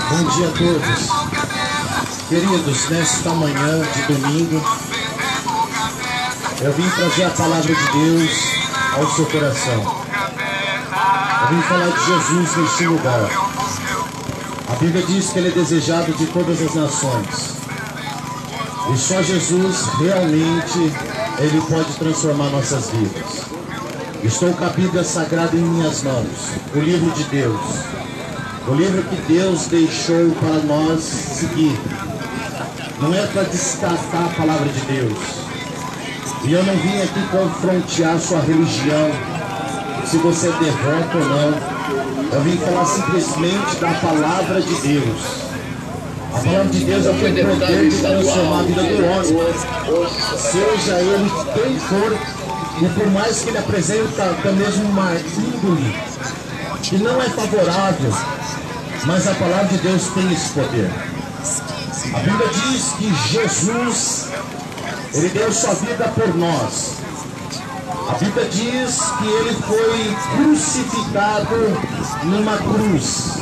Bom dia a todos. Queridos, nesta manhã de domingo, eu vim trazer a palavra de Deus ao seu coração. Eu vim falar de Jesus neste lugar. A Bíblia diz que Ele é desejado de todas as nações. E só Jesus realmente, Ele pode transformar nossas vidas. Estou com a Bíblia Sagrada em minhas mãos, o livro de Deus. O livro que Deus deixou para nós seguir. Não é para descartar a palavra de Deus. E eu não vim aqui confrontear sua religião, se você é devoto ou não. Eu vim falar simplesmente da palavra de Deus. A palavra de Deus é o que tem poder de transformar a vida do homem. Seja ele quem for, e por mais que ele apresenta até mesmo uma índole que não é favorável, mas a palavra de Deus tem esse poder. A Bíblia diz que Jesus, Ele deu sua vida por nós. A Bíblia diz que Ele foi crucificado numa cruz.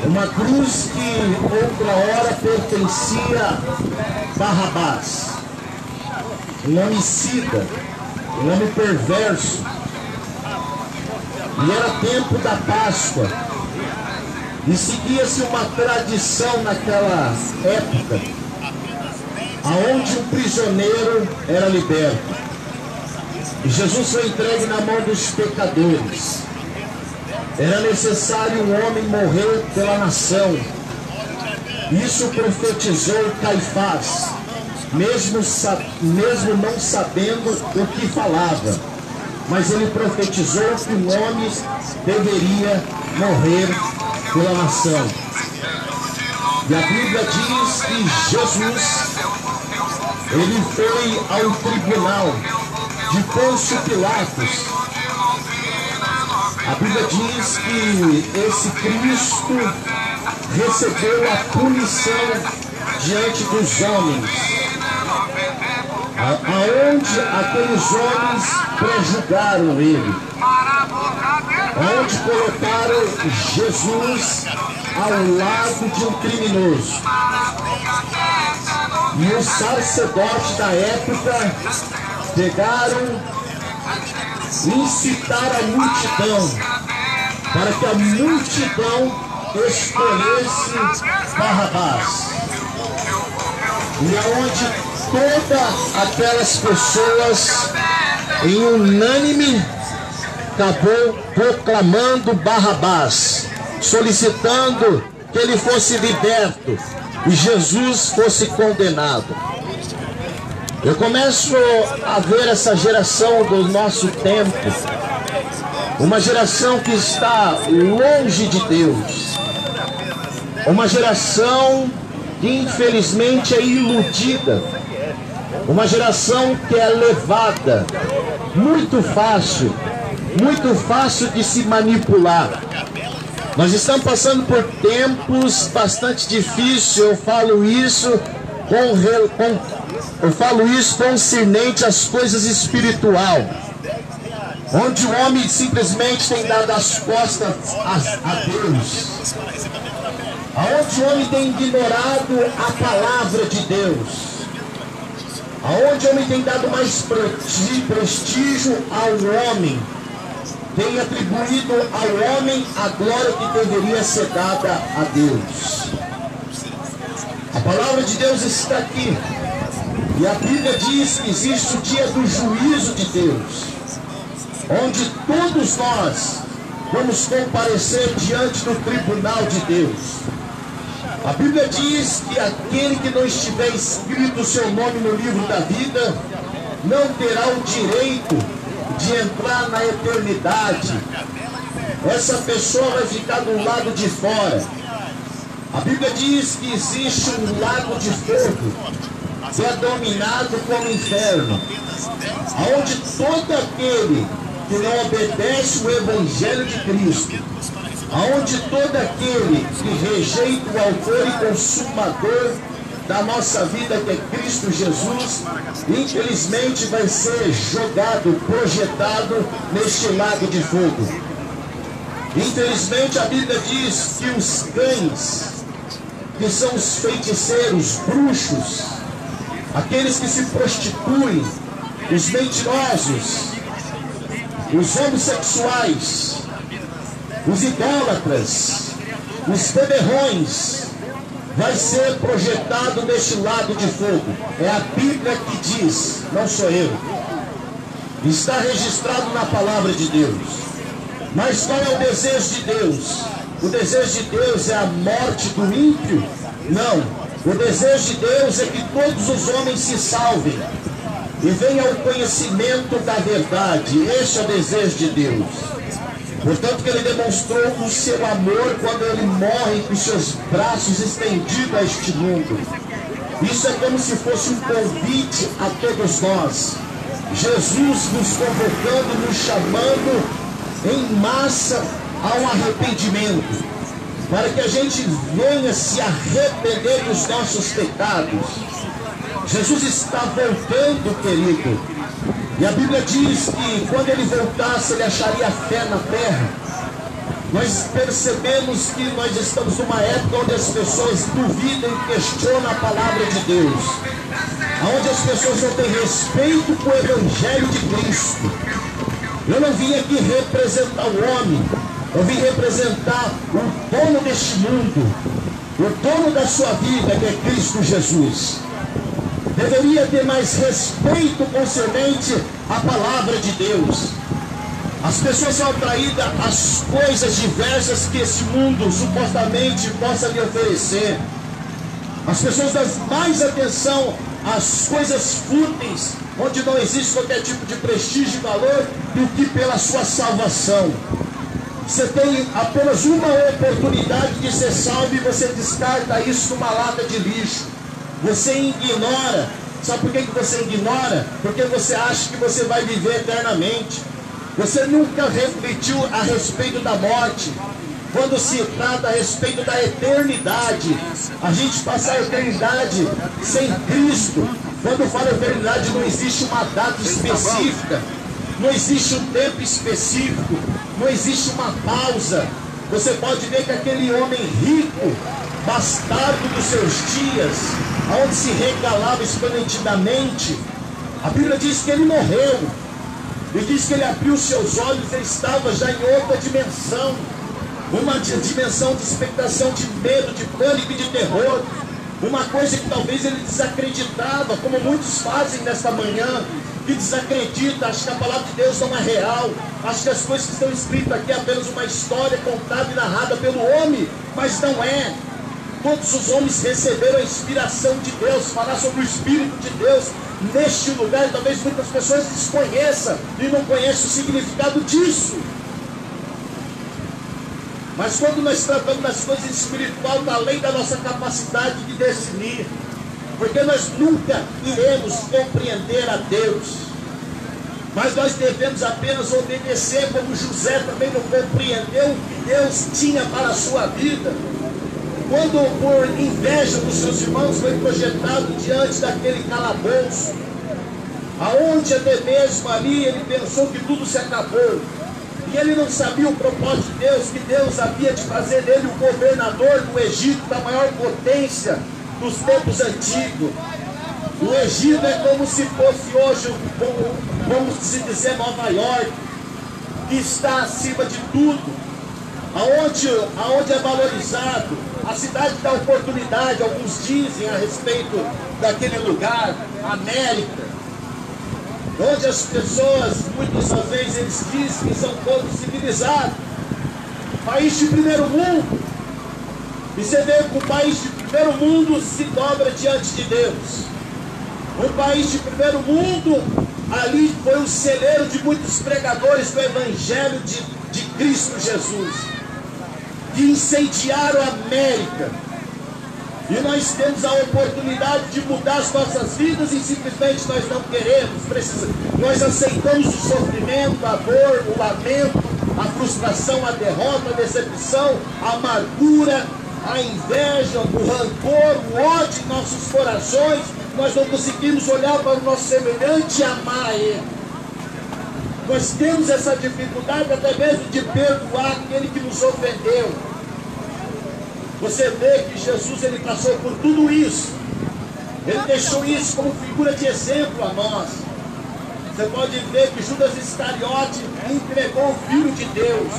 Uma cruz que outra hora pertencia a Barrabás. Um homicida, um homem perverso. E era tempo da Páscoa. E seguia-se uma tradição naquela época, aonde um prisioneiro era liberto. E Jesus foi entregue na mão dos pecadores. Era necessário um homem morrer pela nação. Isso profetizou Caifás, mesmo não sabendo o que falava. Mas ele profetizou que um homem deveria morrer pela nação. E a Bíblia diz que Jesus, ele foi ao tribunal de Pôncio Pilatos. A Bíblia diz que esse Cristo recebeu a punição diante dos homens, aonde aqueles homens prejulgaram ele, onde colocaram Jesus ao lado de um criminoso. E os sacerdotes da época pegaram e incitaram a multidão, para que a multidão escolhesse Barrabás. E aonde todas aquelas pessoas, em unânime, acabou proclamando Barrabás, solicitando que ele fosse liberto e Jesus fosse condenado. Eu começo a ver essa geração do nosso tempo, uma geração que está longe de Deus, uma geração que infelizmente é iludida, uma geração que é levada, muito fácil de se manipular. Nós estamos passando por tempos bastante difíceis. Eu falo isso concernente às coisas espirituais, onde o homem simplesmente tem dado as costas a Deus, aonde o homem tem ignorado a palavra de Deus, aonde o homem tem dado mais prestígio ao homem, tem atribuído ao homem a glória que deveria ser dada a Deus. A palavra de Deus está aqui, e a Bíblia diz que existe o dia do juízo de Deus, onde todos nós vamos comparecer diante do tribunal de Deus. A Bíblia diz que aquele que não estiver escrito o seu nome no livro da vida não terá o direito de entrar na eternidade. Essa pessoa vai ficar do lado de fora. A Bíblia diz que existe um lago de fogo que é dominado como inferno, onde todo aquele que não obedece o Evangelho de Cristo, aonde todo aquele que rejeita o autor e consumador da nossa vida, que é Cristo Jesus, infelizmente vai ser jogado, projetado neste lago de fogo. Infelizmente a Bíblia diz que os cães, que são os feiticeiros, bruxos, aqueles que se prostituem, os mentirosos, os homossexuais, os idólatras, os beberrões, vai ser projetado neste lago de fogo. É a Bíblia que diz, não sou eu. Está registrado na palavra de Deus. Mas qual é o desejo de Deus? O desejo de Deus é a morte do ímpio? Não. O desejo de Deus é que todos os homens se salvem e venham ao conhecimento da verdade. Este é o desejo de Deus. Portanto, que ele demonstrou o seu amor quando ele morre com os seus braços estendidos a este mundo. Isso é como se fosse um convite a todos nós. Jesus nos convocando, nos chamando em massa ao arrependimento, para que a gente venha se arrepender dos nossos pecados. Jesus está voltando, querido, e a Bíblia diz que quando ele voltasse, ele acharia fé na terra. Nós percebemos que nós estamos numa época onde as pessoas duvidam e questionam a palavra de Deus, onde as pessoas não têm respeito com o Evangelho de Cristo. Eu não vim aqui representar o homem, eu vim representar o dono deste mundo, o dono da sua vida, que é Cristo Jesus. Deveria ter mais respeito concernente à palavra de Deus. As pessoas são atraídas às coisas diversas que esse mundo supostamente possa lhe oferecer. As pessoas dão mais atenção às coisas fúteis, onde não existe qualquer tipo de prestígio e valor, do que pela sua salvação. Você tem apenas uma oportunidade de ser salvo e você descarta isso numa lata de lixo. Você ignora. Sabe por que você ignora? Porque você acha que você vai viver eternamente. Você nunca refletiu a respeito da morte. Quando se trata a respeito da eternidade, a gente passar a eternidade sem Cristo. Quando fala eternidade, não existe uma data específica, não existe um tempo específico, não existe uma pausa. Você pode ver que aquele homem rico, bastardo dos seus dias, onde se regalava esplendidamente, a Bíblia diz que ele morreu, e diz que ele abriu seus olhos e estava já em outra dimensão, uma dimensão de expectação, de medo, de pânico e de terror, uma coisa que talvez ele desacreditava, como muitos fazem nesta manhã, que desacredita, acha que a palavra de Deus não é real, acha que as coisas que estão escritas aqui é apenas uma história contada e narrada pelo homem, mas não é. Todos os homens receberam a inspiração de Deus, falar sobre o Espírito de Deus neste lugar. Talvez muitas pessoas desconheçam e não conhecem o significado disso. Mas quando nós tratamos das coisas espirituais, está além da nossa capacidade de discernir, porque nós nunca iremos compreender a Deus, mas nós devemos apenas obedecer, como José também não compreendeu o que Deus tinha para a sua vida. Quando por inveja dos seus irmãos foi projetado diante daquele calabouço, aonde até mesmo ali ele pensou que tudo se acabou, e ele não sabia o propósito de Deus, que Deus havia de fazer dele o governador do Egito, da maior potência dos tempos antigos. O Egito é como se fosse hoje, vamos se dizer, Nova York, que está acima de tudo, aonde é valorizado, a cidade dá oportunidade. Alguns dizem a respeito daquele lugar, América, onde as pessoas, muitas vezes, eles dizem que são todos civilizados, país de primeiro mundo, e você vê que o país de primeiro mundo se dobra diante de Deus. O país de primeiro mundo, ali foi o celeiro de muitos pregadores do Evangelho de Cristo Jesus, que incendiaram a América. E nós temos a oportunidade de mudar as nossas vidas e simplesmente nós não queremos, nós aceitamos o sofrimento, a dor, o lamento, a frustração, a derrota, a decepção, a amargura, a inveja, o rancor, o ódio em nossos corações. Nós não conseguimos olhar para o nosso semelhante e amar a ele. Nós temos essa dificuldade até mesmo de perdoar aquele que nos ofendeu. Você vê que Jesus, ele passou por tudo isso. Ele deixou isso como figura de exemplo a nós. Você pode ver que Judas Iscariote entregou o Filho de Deus.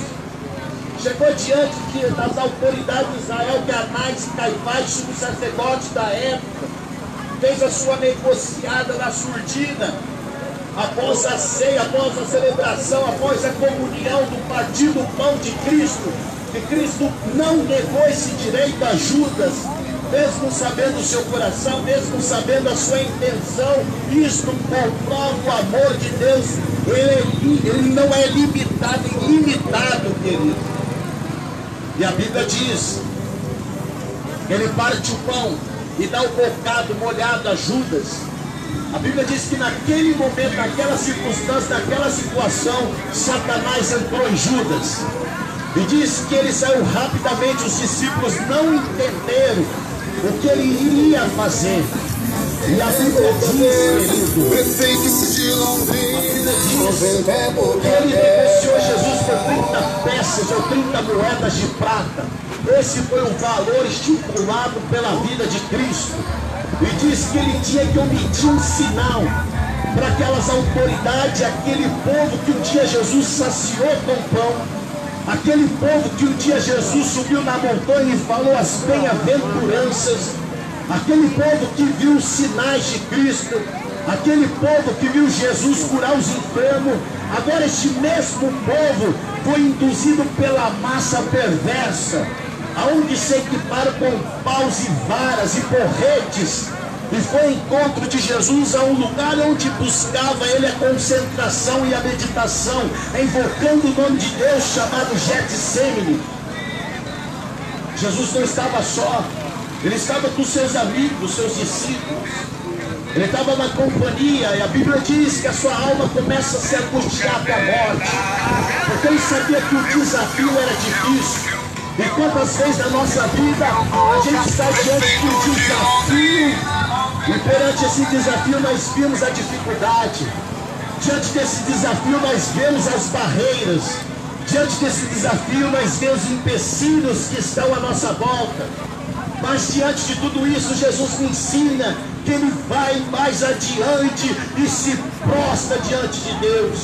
Chegou diante das autoridades de Israel, que Anás e Caifás, sumo sacerdote da época, fez a sua negociada na surdina. Após a ceia, após a celebração, após a comunhão do partir do pão de Cristo, que Cristo não negou esse direito a Judas, mesmo sabendo o seu coração, mesmo sabendo a sua intenção. Isto comprova o amor de Deus. Ele não é limitado, ilimitado, querido. E a Bíblia diz, ele parte o pão e dá o bocado molhado a Judas. A Bíblia diz que naquele momento, naquela circunstância, naquela situação, Satanás entrou em Judas. E diz que ele saiu rapidamente. Os discípulos não entenderam o que ele iria fazer. E a Bíblia diz, querido, prefeito de Londrina, que ele negociou Jesus por 30 peças ou 30 moedas de prata. Esse foi o valor estipulado pela vida de Cristo. E diz que ele tinha que omitir um sinal para aquelas autoridades, aquele povo que um dia Jesus saciou com pão, aquele povo que um dia Jesus subiu na montanha e falou as bem-aventuranças, aquele povo que viu os sinais de Cristo, aquele povo que viu Jesus curar os enfermos. Agora este mesmo povo foi induzido pela massa perversa, aonde se equiparam com paus e varas e porretes, e foi ao encontro de Jesus a um lugar onde buscava ele a concentração e a meditação, invocando o nome de Deus, chamado Getsemane. Jesus não estava só, ele estava com seus amigos, seus discípulos, ele estava na companhia, e a Bíblia diz que a sua alma começa a se angustiar até a morte, porque ele sabia que o desafio era difícil. E quantas vezes na nossa vida a gente está diante de um desafio, e perante esse desafio nós vimos a dificuldade, diante desse desafio nós vemos as barreiras, diante desse desafio nós vemos empecilhos que estão à nossa volta. Mas diante de tudo isso, Jesus me ensina que ele vai mais adiante e se prostra diante de Deus.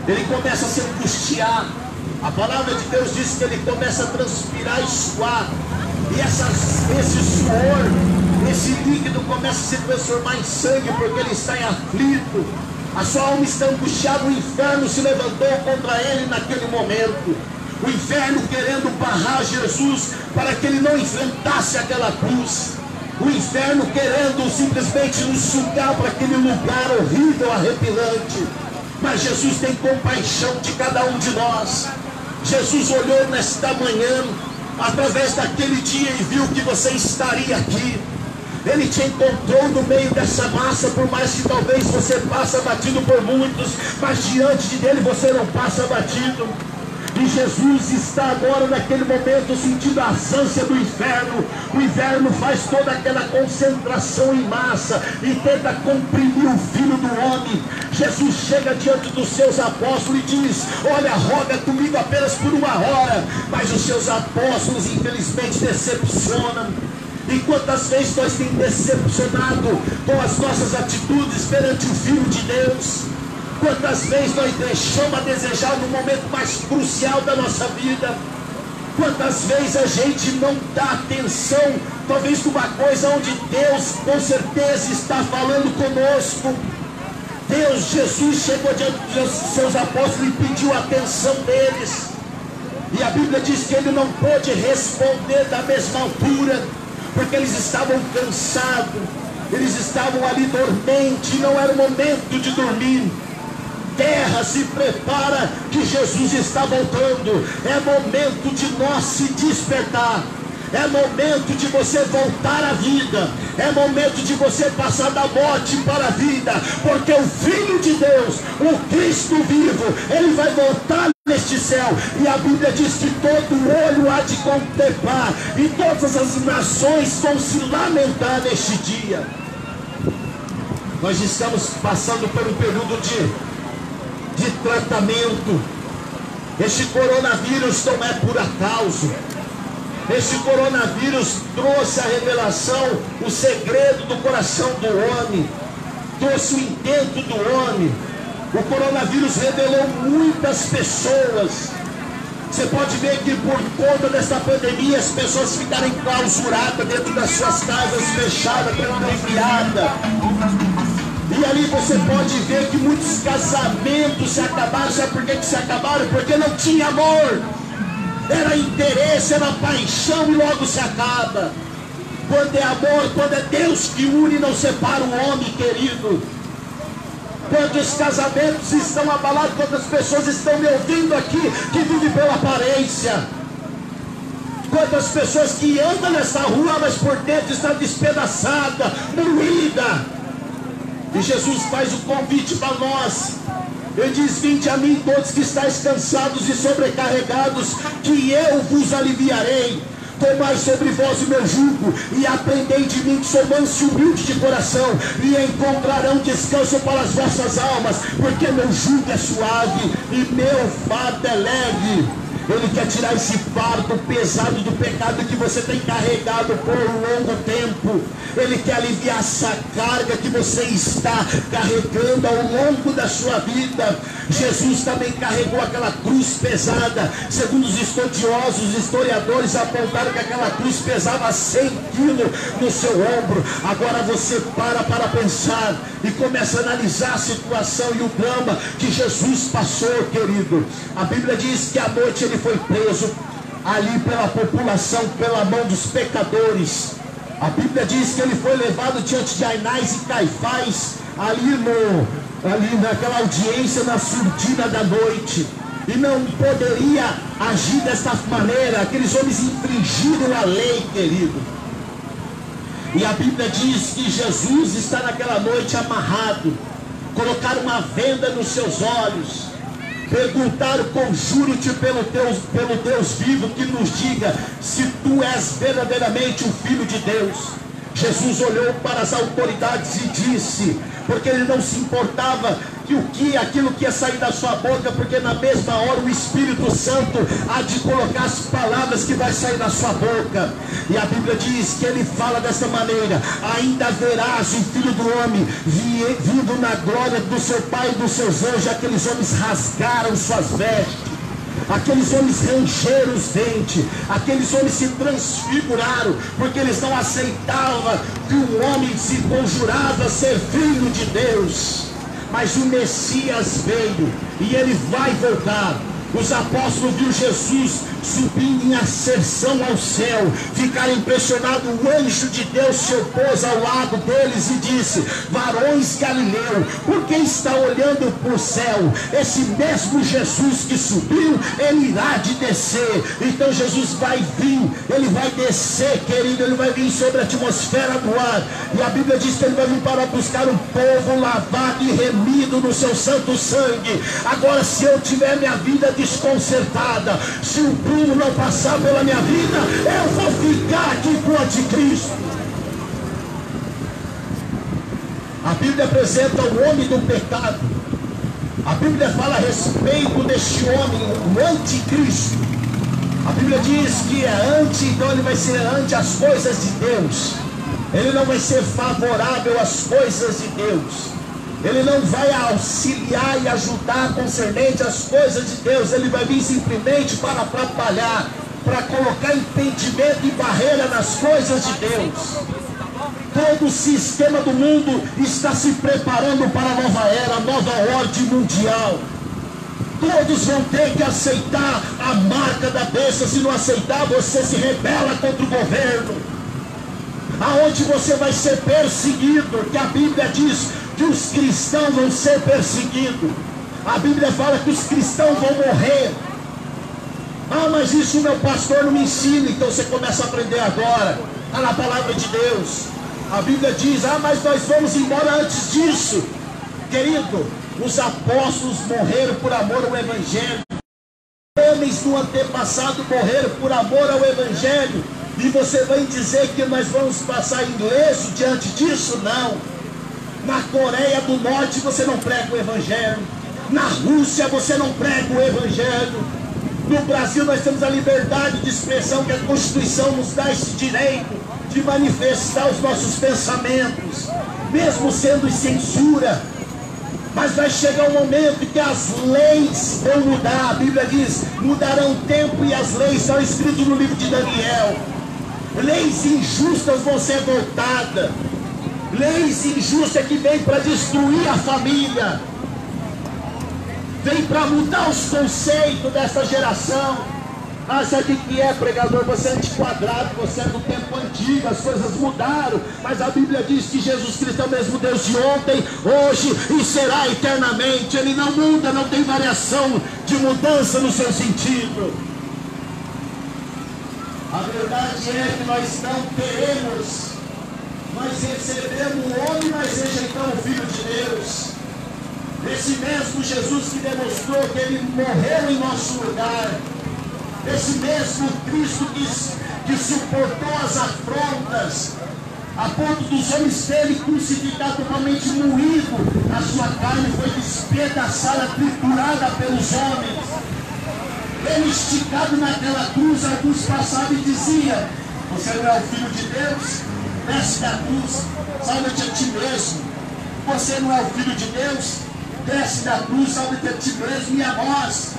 Ele começa a se angustiar. A palavra de Deus diz que ele começa a transpirar e suar. E esse suor, esse líquido começa a se transformar em sangue, porque ele está em aflito. A sua alma está angustiada. O inferno se levantou contra ele naquele momento. O inferno querendo barrar Jesus para que ele não enfrentasse aquela cruz. O inferno querendo simplesmente nos sugar para aquele lugar horrível, arrepilante. Mas Jesus tem compaixão de cada um de nós. Jesus olhou nesta manhã, através daquele dia, e viu que você estaria aqui. Ele te encontrou no meio dessa massa, por mais que talvez você passe batido por muitos, mas diante dele você não passa batido. E Jesus está agora naquele momento sentindo a ânsia do inferno. O inferno faz toda aquela concentração em massa e tenta comprimir o Filho do Homem. Jesus chega diante dos seus apóstolos e diz: olha, roga comigo apenas por uma hora. Mas os seus apóstolos infelizmente decepcionam. E quantas vezes nós temos decepcionado com as nossas atitudes perante o Filho de Deus? Quantas vezes nós deixamos a desejar no momento mais crucial da nossa vida? Quantas vezes a gente não dá atenção, talvez numa coisa onde Deus com certeza está falando conosco? Jesus chegou diante dos seus apóstolos e pediu a atenção deles. E a Bíblia diz que ele não pôde responder da mesma altura, porque eles estavam cansados, eles estavam ali dormentes, e não era o momento de dormir. Terra, se prepara, que Jesus está voltando. É momento de nós se despertar. É momento de você voltar à vida. É momento de você passar da morte para a vida. Porque o Filho de Deus, o Cristo vivo, ele vai voltar neste céu. E a Bíblia diz que todo olho há de contemplar, e todas as nações vão se lamentar neste dia. Nós estamos passando por um período de de tratamento. Este coronavírus não é por acaso. Este coronavírus trouxe a revelação, o segredo do coração do homem, trouxe o intento do homem. O coronavírus revelou muitas pessoas. Você pode ver que por conta dessa pandemia as pessoas ficaram enclausuradas dentro das suas casas, fechadas, trancafiadas. E ali você pode ver que muitos casamentos se acabaram. Sabe por que se acabaram? Porque não tinha amor. Era interesse, era paixão e logo se acaba. Quando é amor, quando é Deus que une, não separa o homem, querido. Quantos casamentos estão abalados, quantas pessoas estão me ouvindo aqui que vivem pela aparência. Quantas pessoas que andam nessa rua, mas por dentro está despedaçada, moída. E Jesus faz o convite para nós. Ele diz: vinde a mim todos que estáis cansados e sobrecarregados, que eu vos aliviarei. Tomai sobre vós o meu jugo e aprendei de mim, que sou manso e humilde de coração, e encontrarão descanso para as vossas almas, porque meu jugo é suave e meu fardo é leve. Ele quer tirar esse fardo pesado do pecado que você tem carregado por um longo tempo. Ele quer aliviar essa carga que você está carregando ao longo da sua vida. Jesus também carregou aquela cruz pesada. Segundo os estudiosos, os historiadores apontaram que aquela cruz pesava 100 quilos no seu ombro. Agora você para pensar e começa a analisar a situação e o drama que Jesus passou, querido. A Bíblia diz que à noite ele foi preso ali pela população, pela mão dos pecadores. A Bíblia diz que ele foi levado diante de Anás e Caifás, ali naquela audiência, na surdina da noite. E não poderia agir desta maneira. Aqueles homens infringiram a lei, querido. E a Bíblia diz que Jesus está naquela noite amarrado. Colocaram uma venda nos seus olhos. Perguntaram: conjuro-te pelo Deus vivo, que nos diga se tu és verdadeiramente o Filho de Deus. Jesus olhou para as autoridades e disse, porque ele não se importava aquilo que ia sair da sua boca, porque na mesma hora o Espírito Santo há de colocar as palavras que vai sair da sua boca. E a Bíblia diz que ele fala dessa maneira: ainda verás o Filho do Homem vindo na glória do seu Pai e dos seus anjos. Aqueles homens rasgaram suas vestes, aqueles homens rangeram os dentes, aqueles homens se transfiguraram, porque eles não aceitavam que um homem se conjurava ser filho de Deus. Mas o Messias veio e ele vai voltar. Os apóstolos viram Jesus subindo em ascensão ao céu, ficaram impressionados. O anjo de Deus se opôs ao lado deles e disse: varões galileus, por que está olhando para o céu? Esse mesmo Jesus que subiu, ele irá de descer. Então Jesus vai vir, ele vai descer, querido, ele vai vir sobre a atmosfera do ar. E a Bíblia diz que ele vai vir para buscar um povo lavado e remido no seu santo sangue. Agora, se eu tiver minha vida desconcertada, se o Bruno não passar pela minha vida, eu vou ficar aqui com o anticristo. A Bíblia apresenta o homem do pecado. A Bíblia fala a respeito deste homem, o anticristo. A Bíblia diz que é anti, então ele vai ser anti as coisas de Deus. Ele não vai ser favorável às coisas de Deus. Ele não vai auxiliar e ajudar concernente às coisas de Deus. Ele vai vir simplesmente para atrapalhar, para colocar impedimento e barreira nas coisas de Deus. Todo o sistema do mundo está se preparando para a nova era, a nova ordem mundial. Todos vão ter que aceitar a marca da besta. Se não aceitar, você se rebela contra o governo. Aonde você vai ser perseguido, que a Bíblia diz que os cristãos vão ser perseguidos. A Bíblia fala que os cristãos vão morrer. Ah, mas isso meu pastor não me ensina. Então você começa a aprender agora. Está na palavra de Deus. A Bíblia diz: ah, mas nós vamos embora antes disso. Querido, os apóstolos morreram por amor ao Evangelho. Homens do antepassado morreram por amor ao Evangelho. E você vai dizer que nós vamos passar ileso diante disso? Não. Na Coreia do Norte você não prega o Evangelho. Na Rússia você não prega o Evangelho. No Brasil nós temos a liberdade de expressão que a Constituição nos dá esse direito de manifestar os nossos pensamentos, mesmo sendo censura. Mas vai chegar um momento que as leis vão mudar. A Bíblia diz, mudarão o tempo e as leis, estão escritas no livro de Daniel. Leis injustas vão ser voltadas. Leis injustas que vêm para destruir a família. Vem para mudar os conceitos dessa geração. Ah, sabe o que é, pregador? Você é antiquadrado, você é do tempo antigo, as coisas mudaram. Mas a Bíblia diz que Jesus Cristo é o mesmo Deus de ontem, hoje e será eternamente. Ele não muda, não tem variação de mudança no seu sentido. A verdade é que nós não queremos, nós recebemos o homem, mas rejeitamos o Filho de Deus. Esse mesmo Jesus que demonstrou que ele morreu em nosso lugar. Esse mesmo Cristo que suportou as afrontas, a ponto dos homens terem crucificado, totalmente moído, a sua carne foi despedaçada, triturada pelos homens. Ele esticado naquela cruz, alguns passavam e diziam: você não é o Filho de Deus? Desce da cruz, salva-te a ti mesmo. Você não é o Filho de Deus? Desce da cruz, salva-te a ti mesmo e a nós.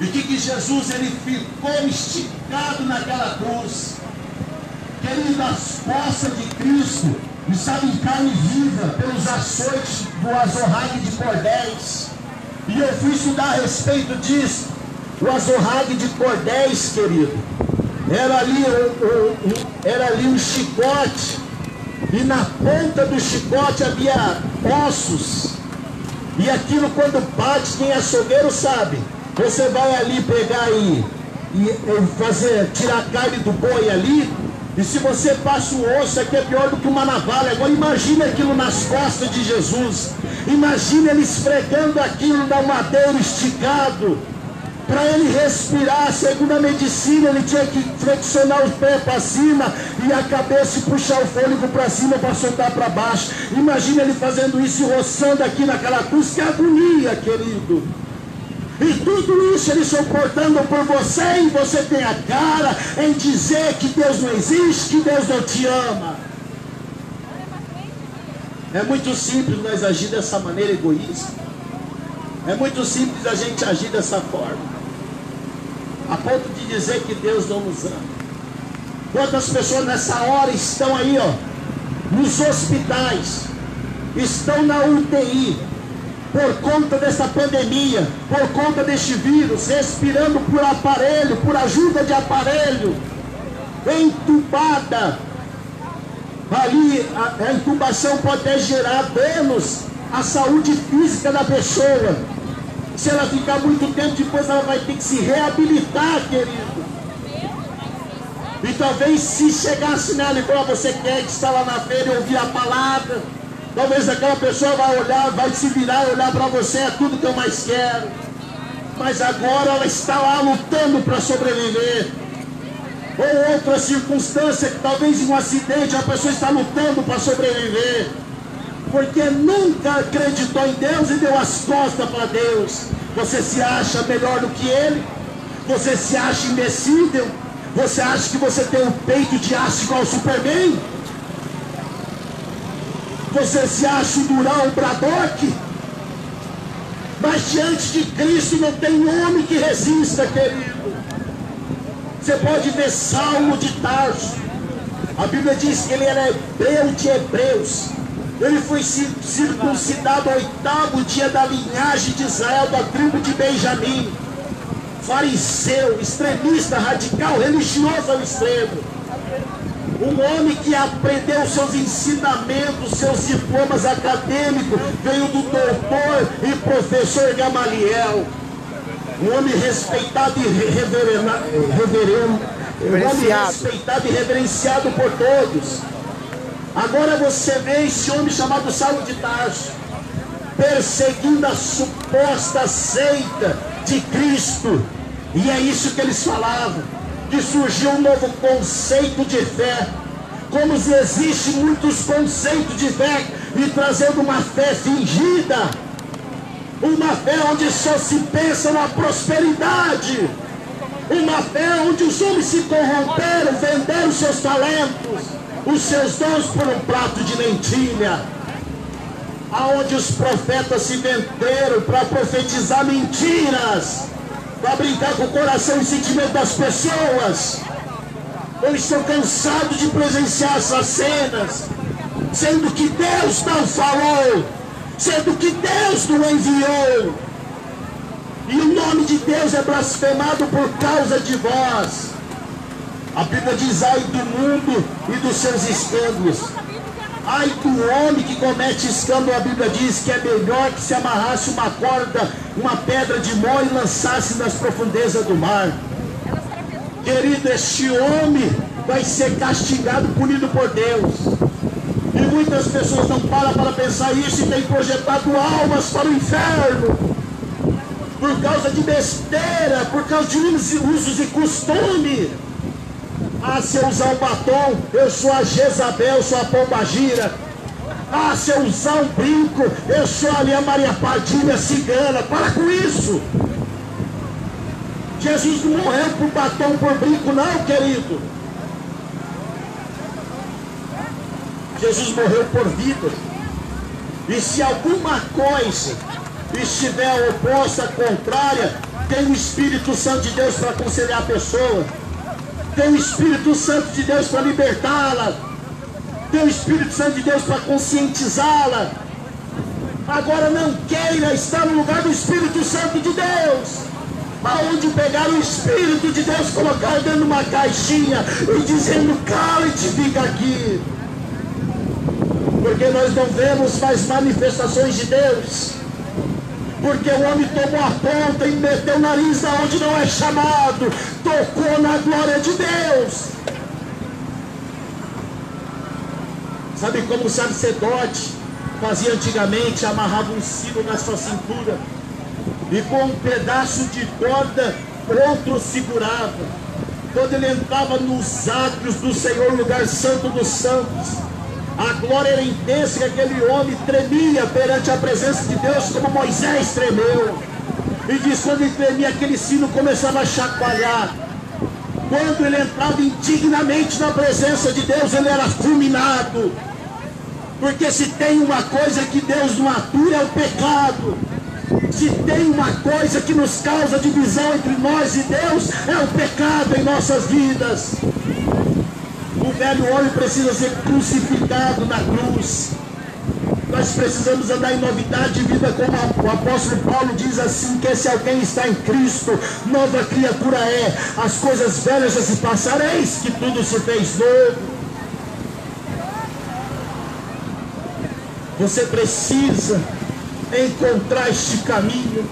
E que Jesus, ele ficou esticado naquela cruz. Querido, as costas de Cristo estavam em carne viva pelos açoites do azorrague de cordéis. E eu fui estudar a respeito disso. O azorrague de cordéis, querido, era ali um chicote. E na ponta do chicote havia ossos. E aquilo, quando bate, quem é açougueiro sabe. Você vai ali pegar e tirar a carne do boi ali, e se você passa o osso, aqui é pior do que uma navalha. Agora imagina aquilo nas costas de Jesus. Imagina ele esfregando aquilo no madeiro esticado. Para ele respirar, segundo a medicina, ele tinha que flexionar os pés para cima e a cabeça e puxar o fôlego para cima para soltar para baixo. Imagina ele fazendo isso e roçando aqui naquela cruz. Que agonia, querido. E tudo isso ele suportando por você, e você tem a cara em dizer que Deus não existe, que Deus não te ama. É muito simples nós agir dessa maneira egoísta. É muito simples a gente agir dessa forma, a ponto de dizer que Deus não nos ama. Quantas pessoas nessa hora estão aí, ó, nos hospitais, estão na UTI, por conta dessa pandemia, por conta deste vírus, respirando por aparelho, por ajuda de aparelho, entubada. Ali a intubação pode até gerar danos à saúde física da pessoa. Se ela ficar muito tempo, depois ela vai ter que se reabilitar, querido. E talvez se chegasse nela e falar: você quer estar lá na feira e ouvir a palavra? Talvez aquela pessoa vai olhar, vai se virar e olhar para você: é tudo que eu mais quero. Mas agora ela está lá lutando para sobreviver. Ou outra circunstância, que talvez em um acidente a pessoa está lutando para sobreviver, porque nunca acreditou em Deus e deu as costas para Deus. Você se acha melhor do que Ele? Você se acha invencível? Você acha que você tem um peito de aço igual o Superman? Você se acha o durão, o Braddock? Mas diante de Cristo não tem homem que resista, querido. Você pode ver Saulo de Tarso. A Bíblia diz que ele era hebreu de hebreus. Ele foi circuncidado ao 8º dia da linhagem de Israel, da tribo de Benjamim. Fariseu, extremista, radical, religioso ao extremo. Um homem que aprendeu seus ensinamentos, seus diplomas acadêmicos, veio do doutor e professor Gamaliel. Um homem respeitado e reverenciado por todos. Agora você vê esse homem chamado Saulo de Tarso, perseguindo a suposta seita de Cristo. E é isso que eles falavam, que surgiu um novo conceito de fé. Como existem muitos conceitos de fé, e trazendo uma fé fingida. uma fé onde só se pensa na prosperidade, uma fé onde os homens se corromperam, venderam seus talentos, os seus dons por um prato de lentilha, aonde os profetas se venderam para profetizar mentiras, para brincar com o coração e sentimento das pessoas. Eu estou cansado de presenciar essas cenas, sendo que Deus não falou, sendo que Deus não enviou, e o nome de Deus é blasfemado por causa de vós. A Bíblia diz: ai do mundo e dos seus escândalos. Ai do homem que comete escândalo. A Bíblia diz que é melhor que se amarrasse uma corda, uma pedra de mó e lançasse nas profundezas do mar. Querido, este homem vai ser castigado, punido por Deus. E muitas pessoas não param para pensar isso e têm projetado almas para o inferno por causa de besteira, por causa de usos e costumes. Ah, se eu usar um batom, eu sou a Jezabel, eu sou a Pombagira. Ah, se eu usar um brinco, eu sou ali a Maria Padilha cigana. Para com isso. Jesus não morreu por batom, por brinco, não, querido. Jesus morreu por vida. E se alguma coisa estiver oposta, contrária, tem o Espírito Santo de Deus para aconselhar a pessoa. Tem o Espírito Santo de Deus para libertá-la. Tem o Espírito Santo de Deus para conscientizá-la. Agora não queira estar no lugar do Espírito Santo de Deus, aonde pegar o Espírito de Deus, colocar dentro de uma caixinha e dizendo: cala-te, fica aqui. Porque nós não vemos mais manifestações de Deus. Porque o homem tomou a ponta e meteu o nariz aonde não é chamado, tocou na glória de Deus. Sabe como o sacerdote fazia antigamente? Amarrava um sino na sua cintura e com um pedaço de corda outro segurava. Quando ele entrava nos átrios do Senhor, lugar santo dos santos, a glória era intensa que aquele homem tremia perante a presença de Deus, como Moisés tremeu. E diz: quando ele tremia, aquele sino começava a chacoalhar. Quando ele entrava indignamente na presença de Deus, ele era fulminado. Porque se tem uma coisa que Deus não atura, é o pecado. Se tem uma coisa que nos causa divisão entre nós e Deus, é o pecado em nossas vidas. O velho homem precisa ser crucificado na cruz. Nós precisamos andar em novidade de vida, como o apóstolo Paulo diz assim, que se alguém está em Cristo, nova criatura é. As coisas velhas já se passaram, eis que tudo se fez novo. Você precisa encontrar este caminho.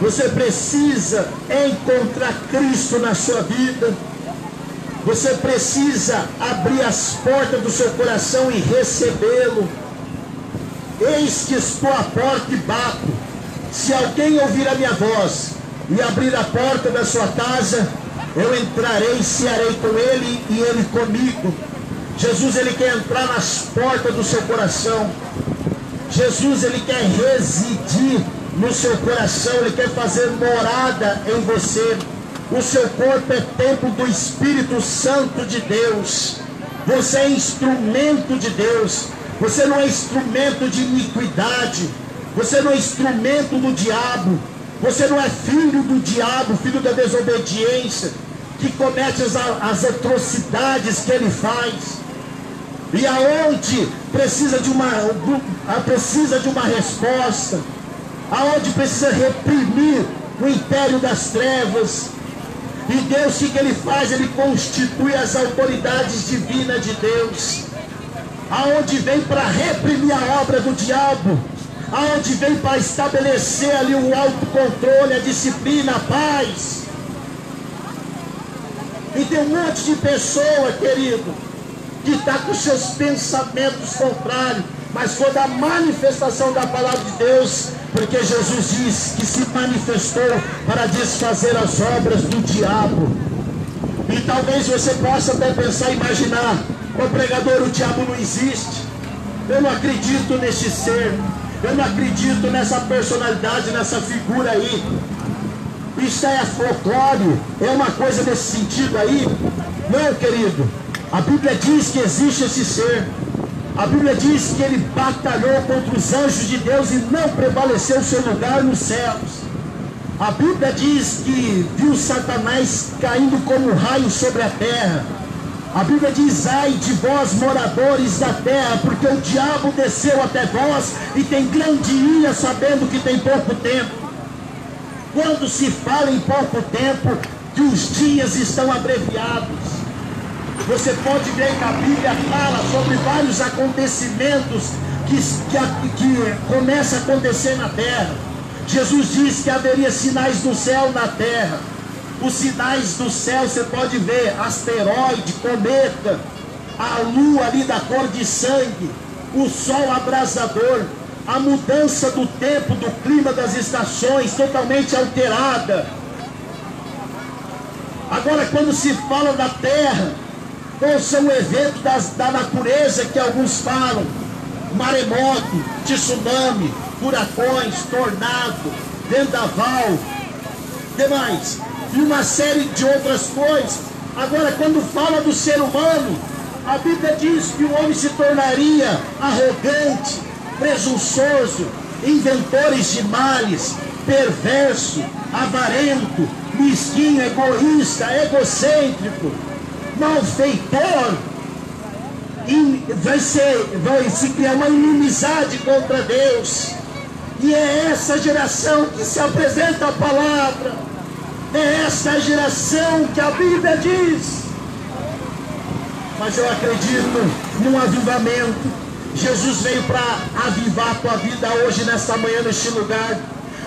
Você precisa encontrar Cristo na sua vida. Você precisa abrir as portas do seu coração e recebê-lo. Eis que estou à porta e bato. Se alguém ouvir a minha voz e abrir a porta da sua casa, eu entrarei e cearei com ele e ele comigo. Jesus, ele quer entrar nas portas do seu coração. Jesus, ele quer residir no seu coração. Ele quer fazer morada em você. O seu corpo é templo do Espírito Santo de Deus. Você é instrumento de Deus. Você não é instrumento de iniquidade. Você não é instrumento do diabo. Você não é filho do diabo, filho da desobediência, que comete as atrocidades que ele faz. E aonde precisa de uma resposta, aonde precisa reprimir o império das trevas. E Deus, o que ele faz? Ele constitui as autoridades divinas de Deus, aonde vem para reprimir a obra do diabo, aonde vem para estabelecer ali o autocontrole, a disciplina, a paz. E tem um monte de pessoa, querido, que está com seus pensamentos contrários, mas quando a manifestação da palavra de Deus, porque Jesus diz que se manifestou para desfazer as obras do diabo. E talvez você possa até pensar, imaginar: o pregador, o diabo não existe, eu não acredito neste ser. Eu não acredito nessa personalidade, nessa figura aí. Isso é folclore, é uma coisa nesse sentido aí. Não, querido. A Bíblia diz que existe esse ser. A Bíblia diz que ele batalhou contra os anjos de Deus e não prevaleceu o seu lugar nos céus. A Bíblia diz que viu Satanás caindo como um raio sobre a terra. A Bíblia diz: ai de vós, moradores da terra, porque o diabo desceu até vós e tem grande ira, sabendo que tem pouco tempo. Quando se fala em pouco tempo, que os dias estão abreviados. Você pode ver que a Bíblia fala sobre vários acontecimentos que começam a acontecer na terra. Jesus disse que haveria sinais do céu na terra. Os sinais do céu você pode ver: asteroide, cometa, a lua ali da cor de sangue, o sol abrasador, a mudança do tempo, do clima, das estações totalmente alterada. Agora, quando se fala da terra, qual são os eventos da natureza que alguns falam? Maremoto, tsunami, furacões, tornado, vendaval, demais, e uma série de outras coisas. Agora, quando fala do ser humano, a Bíblia diz que o homem se tornaria arrogante, presunçoso, inventores de males, perverso, avarento, mesquinho, egoísta, egocêntrico, malfeitor, e vai se criar uma inimizade contra Deus. E é essa geração que se apresenta a palavra, é essa geração que a Bíblia diz. Mas eu acredito num avivamento. Jesus veio para avivar a tua vida hoje, nesta manhã, neste lugar.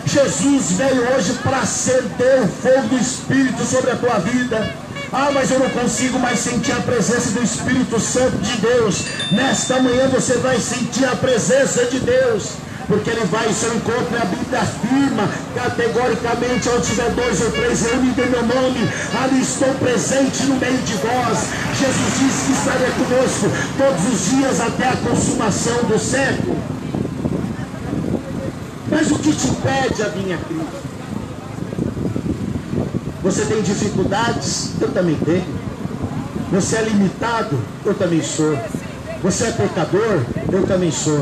Jesus veio hoje para acender o fogo do Espírito sobre a tua vida. Ah, mas eu não consigo mais sentir a presença do Espírito Santo de Deus. Nesta manhã você vai sentir a presença de Deus, porque Ele vai ao seu encontro, e a Bíblia afirma categoricamente: onde tiver 2 ou 3 reunidos em meu nome, ali estou presente no meio de vós. Jesus disse que estaria conosco todos os dias até a consumação do século. Mas o que te impede a vir a Cristo? Você tem dificuldades? Eu também tenho. Você é limitado? Eu também sou. Você é pecador? Eu também sou.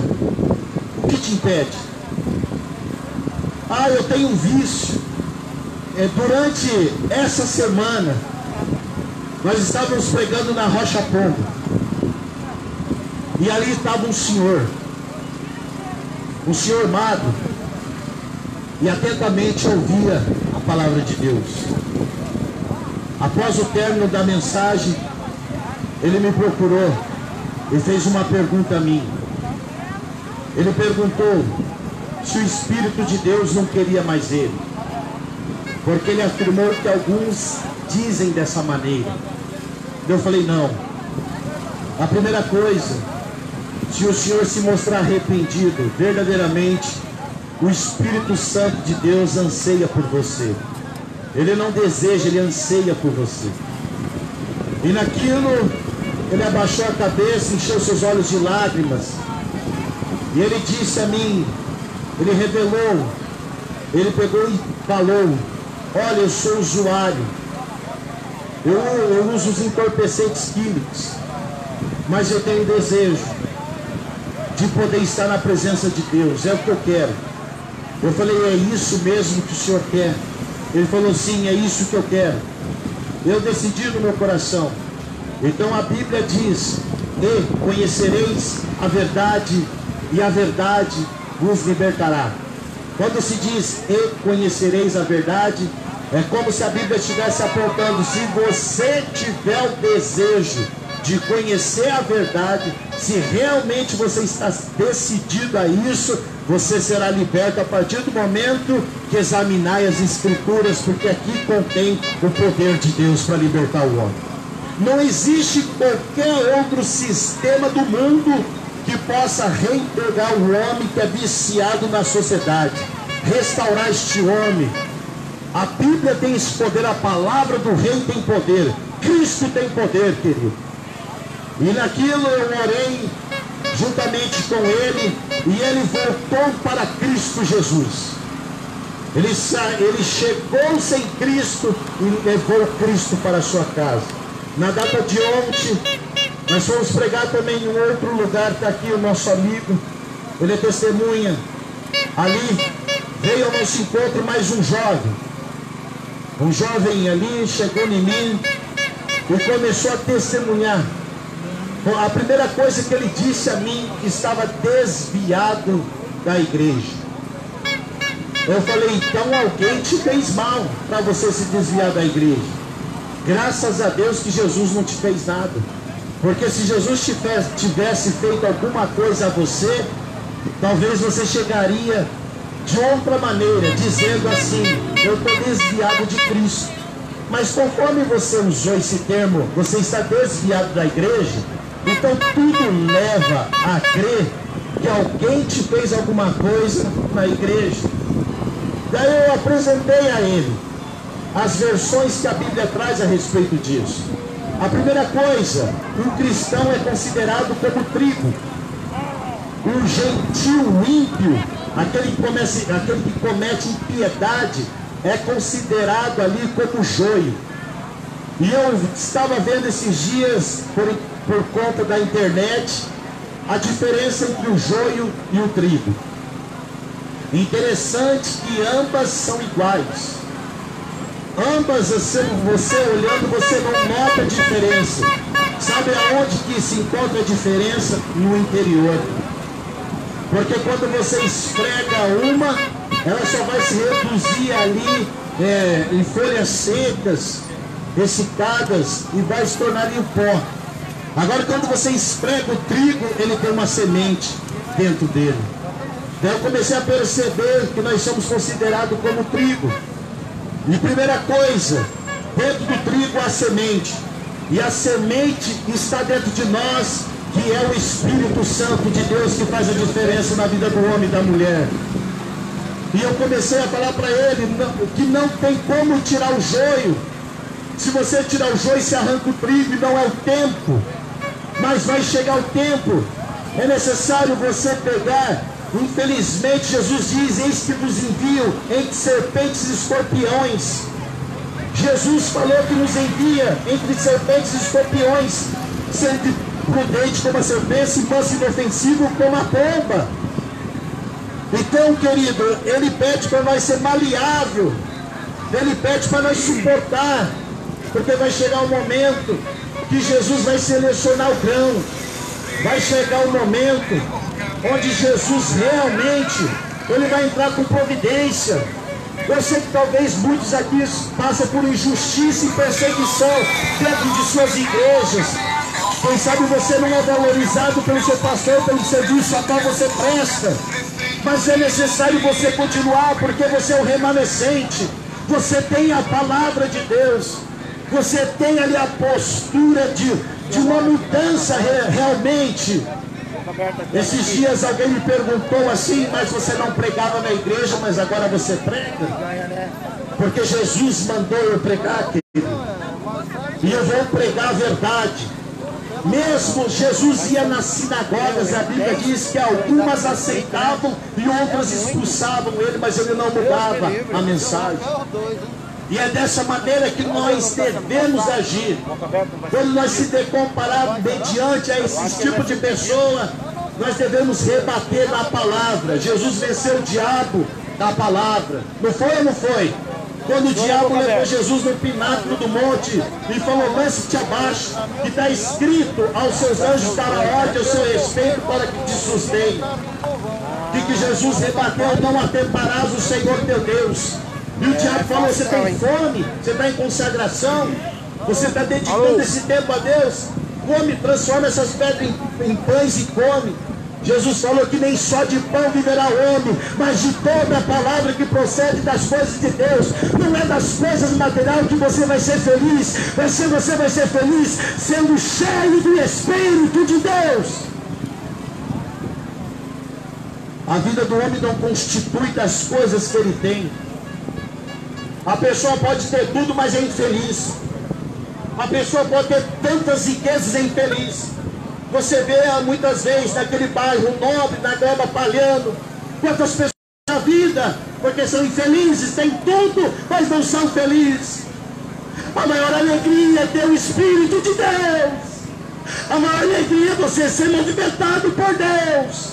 O que te impede? Ah, eu tenho um vício. Durante essa semana, nós estávamos pregando na Rocha Pombo, e ali estava um senhor magro, e atentamente ouvia a palavra de Deus. Após o término da mensagem, ele me procurou e fez uma pergunta a mim. Ele perguntou se o Espírito de Deus não queria mais ele, porque ele afirmou que alguns dizem dessa maneira. Eu falei: não. A primeira coisa, se o senhor se mostrar arrependido verdadeiramente, o Espírito Santo de Deus anseia por você. Ele não deseja, ele anseia por você. E naquilo, ele abaixou a cabeça, encheu seus olhos de lágrimas, e ele disse a mim, ele revelou, ele pegou e falou: olha, eu sou usuário, eu uso os entorpecentes químicos, mas eu tenho desejo de poder estar na presença de Deus, é o que eu quero. Eu falei: é isso mesmo que o senhor quer? Ele falou: sim, é isso que eu quero. Eu decidi no meu coração. Então a Bíblia diz: e conhecereis a verdade, e a verdade vos libertará. Quando se diz e conhecereis a verdade, é como se a Bíblia estivesse apontando: se você tiver o desejo de conhecer a verdade, se realmente você está decidido a isso, você será liberto a partir do momento que examinar as Escrituras, porque aqui contém o poder de Deus para libertar o homem. Não existe qualquer outro sistema do mundo que possa reintegrar o homem que é viciado na sociedade, restaurar este homem. A Bíblia tem esse poder, a palavra do Rei tem poder, Cristo tem poder, querido. E naquilo eu orei, juntamente com ele, e ele voltou para Cristo Jesus. Ele chegou sem Cristo e levou Cristo para a sua casa. Na data de ontem, nós fomos pregar também em um outro lugar. Está aqui o nosso amigo, ele é testemunha. Ali veio ao nosso encontro mais um jovem. Um jovem ali chegou em mim e começou a testemunhar. A primeira coisa que ele disse a mim, que estava desviado da igreja. Eu falei, então alguém te fez mal para você se desviar da igreja. Graças a Deus que Jesus não te fez nada. Porque se Jesus tivesse feito alguma coisa a você, talvez você chegaria de outra maneira, dizendo assim, eu estou desviado de Cristo. Mas conforme você usou esse termo, você está desviado da igreja, então tudo leva a crer que alguém te fez alguma coisa na igreja. Daí eu apresentei a ele as versões que a Bíblia traz a respeito disso. A primeira coisa, um cristão é considerado como trigo. Um gentil ímpio, aquele que comete impiedade, é considerado ali como joio. E eu estava vendo esses dias, por conta da internet, a diferença entre o joio e o trigo. Interessante que ambas são iguais. Ambas, você olhando, você não nota a diferença. Sabe aonde que se encontra a diferença? No interior. Porque quando você esfrega uma, ela só vai se reduzir ali em folhas secas, ressecadas, e vai se tornar em pó. Agora quando você esfrega o trigo, ele tem uma semente dentro dele. Daí eu comecei a perceber que nós somos considerados como trigo. E primeira coisa, dentro do trigo há semente. E a semente está dentro de nós, que é o Espírito Santo de Deus que faz a diferença na vida do homem e da mulher. E eu comecei a falar para ele que não tem como tirar o joio. Se você tirar o joio, se arranca o trigo, e não é o tempo. Mas vai chegar o tempo. É necessário você pegar. Infelizmente, Jesus diz, eis que vos envio entre serpentes e escorpiões. Jesus falou que nos envia entre serpentes e escorpiões, sendo prudente como a serpente e manso e inofensivo como a pomba. Então, querido, ele pede para nós ser maleável, ele pede para nós suportar, porque vai chegar um momento que Jesus vai selecionar o grão, vai chegar um momento onde Jesus realmente, ele vai entrar com providência. Eu sei que talvez muitos aqui passam por injustiça e perseguição dentro de suas igrejas. Quem sabe você não é valorizado pelo seu pastor, pelo serviço a qual você presta. Mas é necessário você continuar, porque você é o remanescente. Você tem a palavra de Deus. Você tem ali a postura de uma mudança realmente. Esses dias alguém me perguntou assim, mas você não pregava na igreja, mas agora você prega? Porque Jesus mandou eu pregar, querido. E eu vou pregar a verdade. Mesmo Jesus ia nas sinagogas, a Bíblia diz que algumas aceitavam e outras expulsavam ele, mas ele não mudava a mensagem. E é dessa maneira que nós devemos agir. Quando nós se decompararmos mediante a esses tipos de pessoa, nós devemos rebater na palavra. Jesus venceu o diabo da palavra. Não foi ou não foi? Quando o diabo levou Jesus no pináculo do monte e falou, lance-te abaixo, que está escrito, aos seus anjos dará ordem ao seu respeito para que te sustente. E que Jesus rebateu, não atemparás o Senhor teu Deus. E o diabo falou, você tem fome? Você está em consagração? Você está dedicando esse tempo a Deus? Come, transforma essas pedras em pães e come. Jesus falou que nem só de pão viverá o homem, mas de toda a palavra que procede das coisas de Deus. Não é das coisas materiais que você vai ser feliz, você vai ser feliz sendo cheio do Espírito de Deus. A vida do homem não constitui das coisas que ele tem. A pessoa pode ter tudo, mas é infeliz. A pessoa pode ter tantas riquezas e é infeliz. Você vê muitas vezes naquele bairro nobre, na Gleba Palhano, quantas pessoas na vida, porque são infelizes, têm tudo, mas não são felizes. A maior alegria é ter o Espírito de Deus. A maior alegria é você ser movimentado por Deus.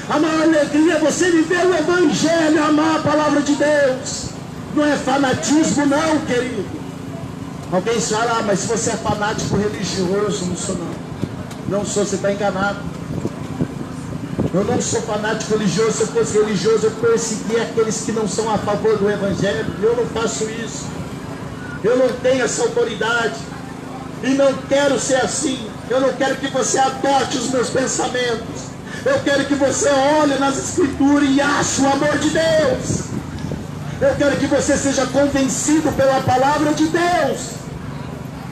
A maior alegria é você viver o Evangelho, amar a palavra de Deus. Não é fanatismo não, querido. Alguém fala, mas se você é fanático religioso, não sou não. Não sou, você está enganado. Eu não sou fanático religioso. Se eu fosse religioso, eu perseguia aqueles que não são a favor do Evangelho. Eu não faço isso. Eu não tenho essa autoridade. E não quero ser assim. Eu não quero que você adote os meus pensamentos. Eu quero que você olhe nas Escrituras e ache o amor de Deus. Eu quero que você seja convencido pela palavra de Deus.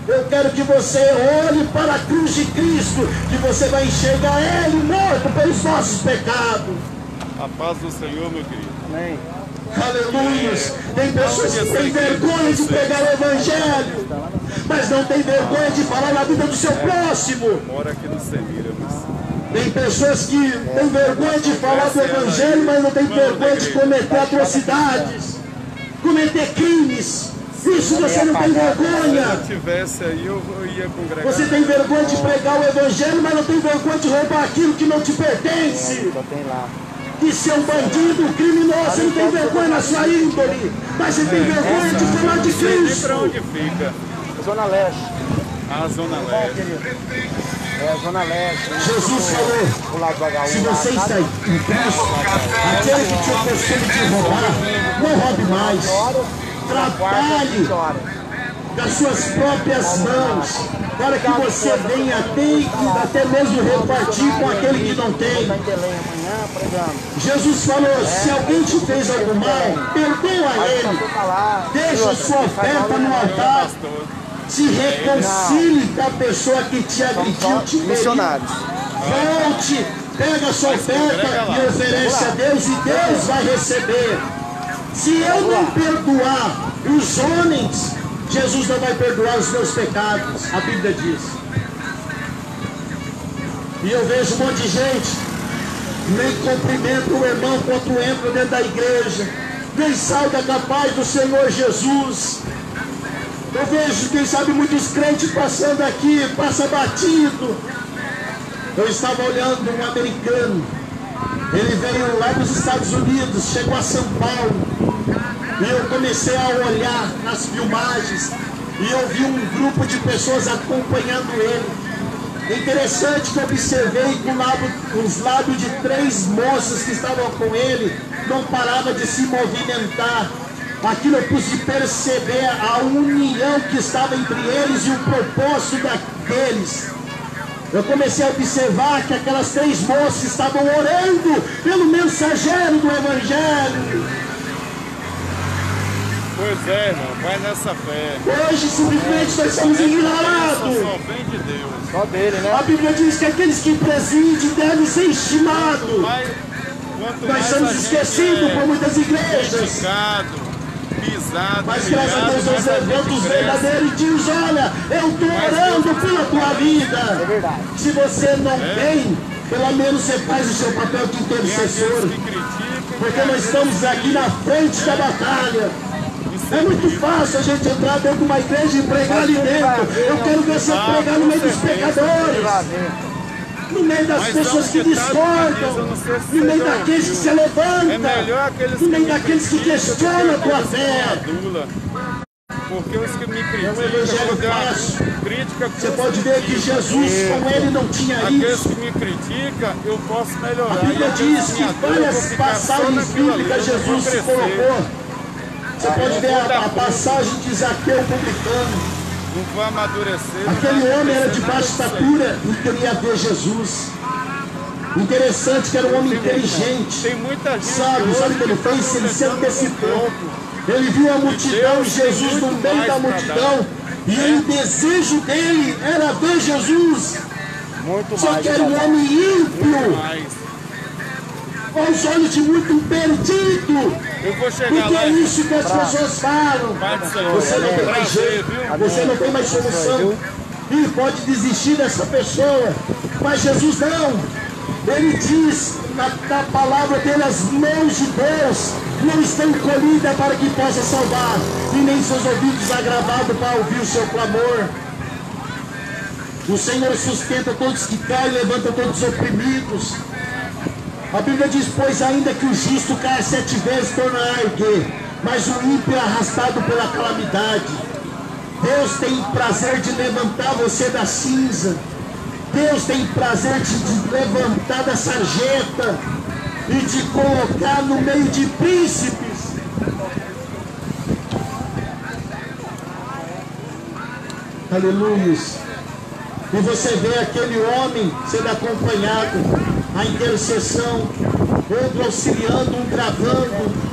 Eu quero que você olhe para a cruz de Cristo, que você vai enxergar Ele morto pelos nossos pecados. A paz do Senhor, meu querido. Amém. Aleluia. Tem pessoas que têm vergonha de pregar o Evangelho, mas não tem vergonha de falar na vida do seu próximo. Mora aqui no Semira, mas... Tem pessoas que têm vergonha de falar do Evangelho, mas não tem vergonha de cometer atrocidades, cometer crimes. Isso você não tem vergonha. Se eu tivesse aí, eu ia congregar. Você tem vergonha de pregar o Evangelho, mas não tem vergonha de roubar aquilo que não te pertence. De ser um bandido, criminoso. Você não tem vergonha na sua índole, mas você tem vergonha de falar de Cristo. Para onde fica? Zona Leste. A Zona Leste. É, Zona Leste. Jesus falou, se você está em Cristo, aquele que tinha o costume de roubar, não roube mais. Trabalhe das suas próprias mãos, para que você venha ter e até mesmo repartir com aquele que não tem. Jesus falou, se alguém te fez algum mal, perdoa ele, deixa sua oferta no altar, se reconcilie com a pessoa que te agrediu, te feriu. Volte, pega a sua oferta e oferece a Deus, e Deus vai receber. Se eu não perdoar os homens, Jesus não vai perdoar os meus pecados, a Bíblia diz. E eu vejo um monte de gente, nem cumprimenta o irmão quando entra dentro da igreja, nem salga da paz do Senhor Jesus. Eu vejo, quem sabe, muitos crentes passando aqui, passa batido. Eu estava olhando um americano, ele veio lá dos Estados Unidos, chegou a São Paulo, e eu comecei a olhar nas filmagens, e eu vi um grupo de pessoas acompanhando ele. É interessante que eu observei que os lábios de 3 moças que estavam com ele não paravam de se movimentar. Aquilo eu pude perceber a união que estava entre eles e o propósito daqueles. Eu comecei a observar que aquelas 3 moças estavam orando pelo mensageiro do Evangelho. Pois é, irmão, vai nessa fé. Hoje simplesmente nós somos ignorados. Só vem de Deus. Só dele, né? A Bíblia diz que aqueles que presidem devem ser estimados. Nós somos esquecidos por muitas igrejas. Pisado, mas graças a Deus nós levamos verdadeiros e diz, olha, eu estou orando pela tua vida. É verdade. Se você não tem, pelo menos você faz o seu papel de intercessor. Porque nós estamos aqui na frente da batalha. É muito fácil a gente entrar dentro de uma igreja e pregar ali dentro. Eu quero ver você pregar no meio dos pecadores, no meio das pessoas que discordam, no meio daqueles que se levantam, no meio daqueles que questionam a tua fé. Porque os que me criticam, é um evangelho fácil. Você pode ver que Jesus, com ele, não tinha isso. Aqueles que me criticam, eu posso melhorar. A Bíblia diz que várias passagens bíblicas Jesus se colocou. Você pode ver a passagem de Zaqueu publicano. Não vou amadurecer. Aquele homem era de baixa estatura e queria ver Jesus. Interessante que era um homem inteligente. Tem muita gente. Sabe o que ele fez? Ele se antecipou. Ele viu a multidão e Jesus no meio da multidão. E o desejo dele era ver Jesus. Só que era um homem ímpio, aos olhos de muito perdido. Porque é isso que as pessoas falam. Você não tem mais jeito, você não tem mais solução. e pode desistir dessa pessoa. Mas Jesus não. Ele diz na palavra dele: as mãos de Deus não estão encolhidas para que possa salvar, e nem seus ouvidos agravados para ouvir o seu clamor. O Senhor sustenta todos que caem, levanta todos os oprimidos. A Bíblia diz: pois ainda que o justo caia 7 vezes, tornará a erguer, mas o ímpio é arrastado pela calamidade. Deus tem prazer de levantar você da cinza. Deus tem prazer de levantar da sarjeta e de colocar no meio de príncipes. Aleluia. E você vê aquele homem sendo acompanhado, a intercessão, outro auxiliando, um gravando,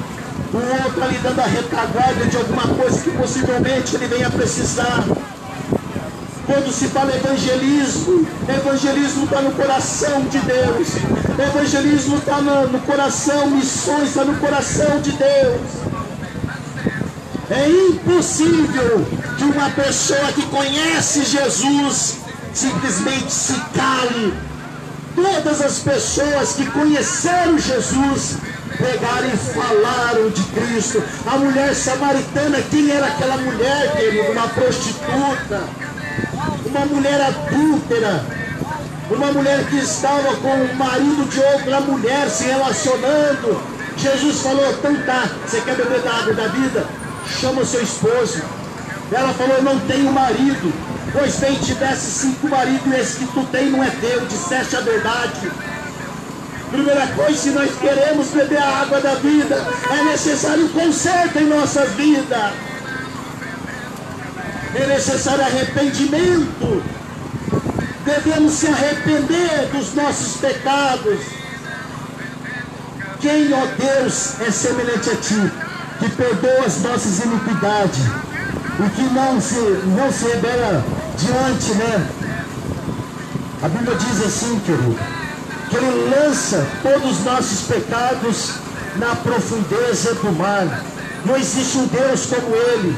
o outro ali dando a retaguarda de alguma coisa que possivelmente ele venha precisar. Quando se fala evangelismo, evangelismo está no coração de Deus. Evangelismo está no coração, missões está no coração de Deus. É impossível que uma pessoa que conhece Jesus simplesmente se cale. Todas as pessoas que conheceram Jesus pegaram e falaram de Cristo. A mulher samaritana, quem era aquela mulher, querido? Uma prostituta, uma mulher adúltera, uma mulher que estava com o marido de outra mulher se relacionando. Jesus falou: então tá, você quer beber da água da vida? Chama o seu esposo. Ela falou: eu não tenho marido. Pois bem, tivesse 5 maridos e esse que tu tem não é teu. Disseste a verdade. Primeira coisa, se nós queremos beber a água da vida, é necessário conserto em nossa vida. É necessário arrependimento. Devemos se arrepender dos nossos pecados. Quem, ó Deus, é semelhante a ti, que perdoa as nossas iniquidades e que não se rebela diante, né? A Bíblia diz assim, querido, que ele lança todos os nossos pecados na profundeza do mar. Não existe um Deus como ele,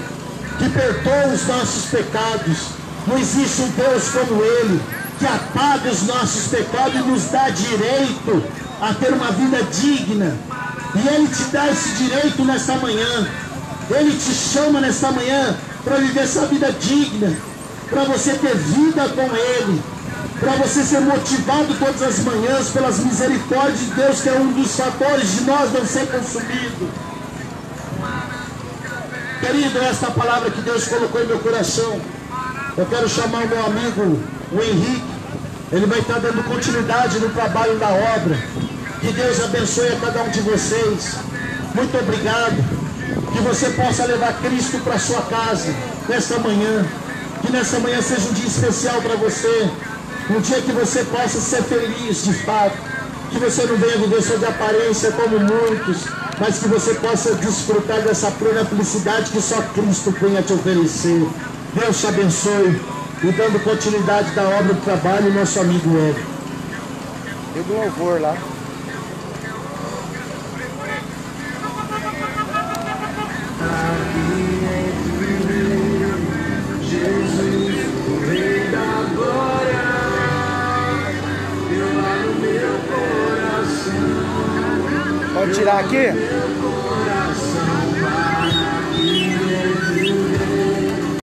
que perdoa os nossos pecados. Não existe um Deus como ele, que apaga os nossos pecados e nos dá direito a ter uma vida digna. E ele te dá esse direito nesta manhã. Ele te chama nesta manhã para viver essa vida digna, para você ter vida com ele, para você ser motivado todas as manhãs pelas misericórdias de Deus, que é um dos fatores de nós não ser consumido. Querido, esta palavra que Deus colocou em meu coração, eu quero chamar o meu amigo, o Henrique. Ele vai estar dando continuidade no trabalho da obra. Que Deus abençoe a cada um de vocês. Muito obrigado. Que você possa levar Cristo para sua casa nesta manhã. Que nessa manhã seja um dia especial para você. Um dia que você possa ser feliz de fato. Que você não venha viver só de aparência como muitos, mas que você possa desfrutar dessa plena felicidade que só Cristo tem a te oferecer. Deus te abençoe. E dando continuidade da obra do trabalho, nosso amigo Ed. E do louvor lá. Jesus, o Rei da Glória, eu lá no meu coração. Pode tirar aqui?